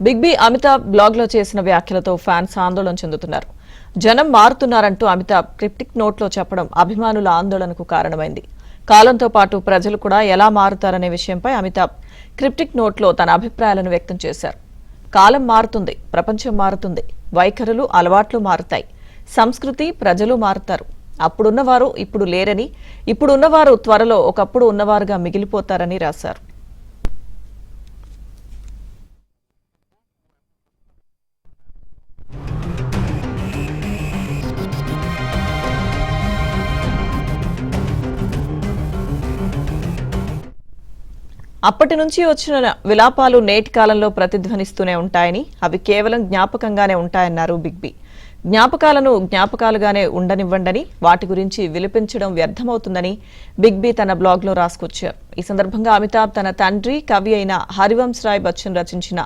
Big B Amitabh blog లో చేసిన వ్యాఖ్యలతో ఫ్యాన్స్ ఆందోళన చెందుతున్నారు. జనం మారుతున్నారంటూ అమితాబ్ క్రిప్టిక్ నోట్లో చెప్పడం అభిమానుల ఆందోళనకు కారణమైంది. కాలంతో పాటు ప్రజలు కూడా ఎలా మారుతారనే విషయంపై అమితాబ్ క్రిప్టిక్ నోట్లో తన అభిప్రాయాలను వ్యక్తం చేశారు. కాలం మారుతుంది, ప్రపంచం మారుతుంది, వైఖరులు అలవాట్లు మారుతాయి, సంస్కృతి ప్రజలు మారుతారు. అప్పుడున్నవారు ఇప్పుడు లేరని, ఇప్పుడున్నవారు త్వరలో ఒకప్పుడు ఉన్నవారుగా మిగిలిపోతారని రాశారు. అప్పటి నుంచి వచ్చిన విలాపాలు నేటి కాలంలో ప్రతిధ్వనిస్తూనే ఉంటాయని, అవి కేవలం జ్ఞాపకంగానే ఉంటాయన్నారు బిగ్ బి. జ్ఞాపకాలను జ్ఞాపకాలుగానే ఉండనివ్వండని, వాటి గురించి విలపించడం వ్యర్థమవుతుందని బిగ్ బి తన బ్లాగ్ లో రాసుకొచ్చారు. ఈ సందర్భంగా అమితాబ్ తన తండ్రి కవి అయిన హరివంశ్ రాయ్ బచ్చన్ రచించిన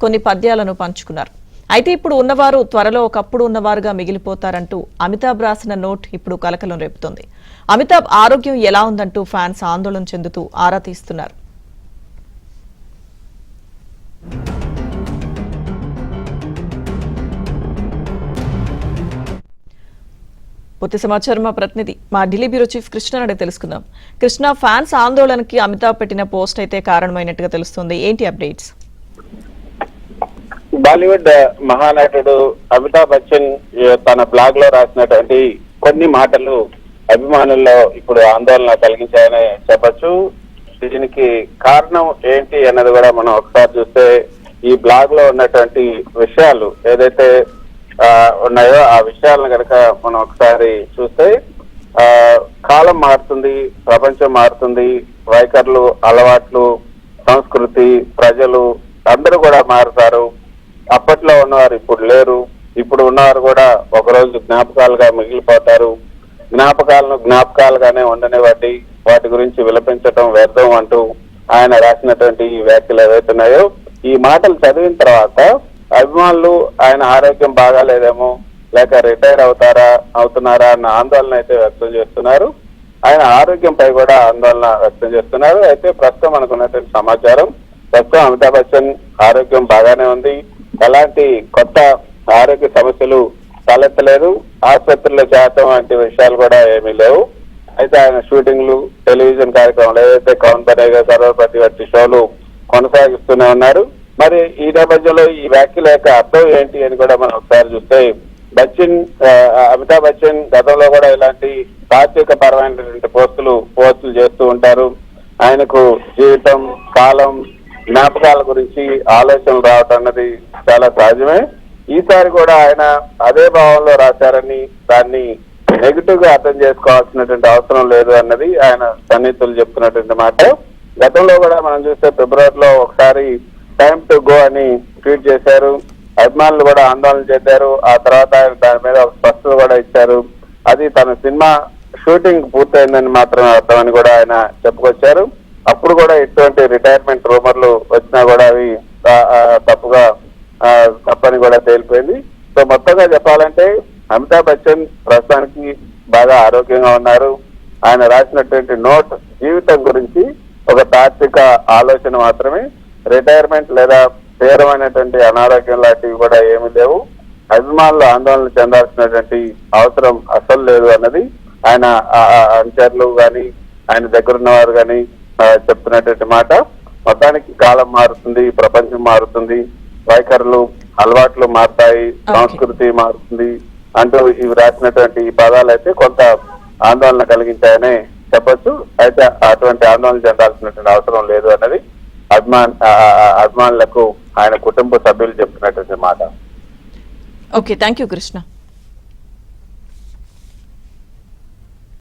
కొన్ని పద్యాలను పంచుకున్నారు. అయితే ఇప్పుడు ఉన్నవారు త్వరలో ఒకప్పుడు ఉన్నవారుగా మిగిలిపోతారంటూ అమితాబ్ రాసిన నోట్ ఇప్పుడు కలకలం రేపుతోంది. అమితాబ్ ఆరోగ్యం ఎలా ఉందంటూ ఫ్యాన్స్ ఆందోళన చెందుతూ ఆరా తీస్తున్నారు. పూర్తి సమాచారం మా ప్రతినిధి మా ఢిల్లీ బ్యూరో చీఫ్ కృష్ణ అడిగి తెలుసుకుందాం. కృష్ణ, ఫ్యాన్స్ ఆందోళనకి అమితాబ్ పెట్టిన పోస్ట్ అయితే కారణమైనట్టుగా తెలుస్తుంది. ఏంటి అప్డేట్స్? బాలీవుడ్ మహానటుడు అమితాబ్ బచ్చన్ తన బ్లాగ్ లో రాసినటువంటి కొన్ని మాటలు అభిమానుల్లో ఇప్పుడు ఆందోళన కలిగించాయని చెప్పొచ్చు. దీనికి కారణం ఏంటి అన్నది కూడా మనం ఒకసారి చూస్తే, ఈ బ్లాగ్ లో ఉన్నటువంటి విషయాలు ఏదైతే ఉన్నాయో ఆ విషయాలను కనుక మనం ఒకసారి చూస్తే, కాలం మారుతుంది, ప్రపంచం మారుతుంది, వైఖరులు అలవాట్లు సంస్కృతి ప్రజలు అందరూ కూడా మారుతారు. అప్పట్లో ఉన్నవారు ఇప్పుడు లేరు, ఇప్పుడు ఉన్నవారు కూడా ఒకరోజు జ్ఞాపకాలుగా మిగిలిపోతారు. జ్ఞాపకాలను జ్ఞాపకాలుగానే ఉండనివ్వండి, వాటి గురించి విలపించడం వ్యర్థం అంటూ ఆయన రాసినటువంటి ఈ వ్యాఖ్యలు ఏవైతున్నాయో, ఈ మాటలు చదివిన తర్వాత అభిమానులు ఆయన ఆరోగ్యం బాగాలేదేమో, లేక రిటైర్ అవుతున్నారా అన్న ఆందోళన అయితే వ్యక్తం చేస్తున్నారు. ఆయన ఆరోగ్యంపై కూడా ఆందోళన వ్యక్తం చేస్తున్నారు. అయితే ప్రస్తుతం మనకున్నటువంటి సమాచారం, ప్రస్తుతం అమితాబ్ బచ్చన్ ఆరోగ్యం బాగానే ఉంది, ఎలాంటి కొత్త ఆరోగ్య సమస్యలు తలెత్తలేదు, ఆసుపత్రిలో చేరటం వంటి విషయాలు కూడా ఏమీ లేవు. అయితే ఆయన షూటింగ్లు, టెలివిజన్ కార్యక్రమాలు ఏదైతే కౌన్ బనేగా కరోడ్పతి వంటి షోలు కొనసాగిస్తూనే ఉన్నారు. మరి ఈ నేపథ్యంలో ఈ వ్యాఖ్యల యొక్క అర్థం ఏంటి అని కూడా మనం ఒకసారి చూస్తే, అమితాబ్ బచ్చన్ గతంలో కూడా ఇలాంటి తాత్విక పరమైనటువంటి పోస్టులు చేస్తూ ఉంటారు. ఆయనకు జీవితం, కాలం, జ్ఞాపకాల గురించి ఆలోచనలు రావటం అన్నది చాలా సహజమే. ఈసారి కూడా ఆయన అదే భావంలో రాశారని, దాన్ని నెగిటివ్ గా అర్థం చేసుకోవాల్సినటువంటి అవసరం లేదు అన్నది ఆయన సన్నిహితులు చెప్తున్నటువంటి మాట. గతంలో కూడా మనం చూస్తే ఫిబ్రవరిలో ఒకసారి టైమ్ టు గో అని ట్వీట్ చేశారు. అభిమానులు కూడా ఆందోళన చేశారు. ఆ తర్వాత ఆయన దాని మీద ఒక స్పష్టత కూడా ఇచ్చారు. అది తన సినిమా షూటింగ్ పూర్తయిందని మాత్రమే అర్థమని కూడా ఆయన చెప్పుకొచ్చారు. అప్పుడు కూడా ఎటువంటి రిటైర్మెంట్ రూమర్లు వచ్చినా కూడా అవి తప్పని కూడా తేలిపోయింది. సో మొత్తంగా చెప్పాలంటే అమితాబ్ బచ్చన్ ప్రస్తుతానికి బాగా ఆరోగ్యంగా ఉన్నారు. ఆయన రాసినటువంటి నోట్ జీవితం గురించి ఒక తాత్విక ఆలోచన మాత్రమే. రిటైర్మెంట్ లేదా తీవ్రమైనటువంటి అనారోగ్యం లాంటివి కూడా ఏమీ లేవు. అభిమానులు ఆందోళన చెందాల్సినటువంటి అవసరం అసలు లేదు అన్నది ఆయన అనుచరులు కానీ, ఆయన దగ్గరున్న వారు కానీ చెప్తున్నటువంటి మాట. మొత్తానికి కాలం మారుతుంది, ప్రపంచం మారుతుంది, వైఖరులు అలవాట్లు మారుతాయి, సంస్కృతి మారుతుంది అంటూ ఇవి రాసినటువంటి ఈ పదాలు అయితే కొంత ఆందోళన కలిగించాయనే చెప్పొచ్చు. అయితే అటువంటి ఆందోళన చెందాల్సినటువంటి అవసరం లేదు అన్నది అభిమానులకు ఆయన కుటుంబ సభ్యులు చెప్తున్నటువంటి మాట. Okay, thank you Krishna.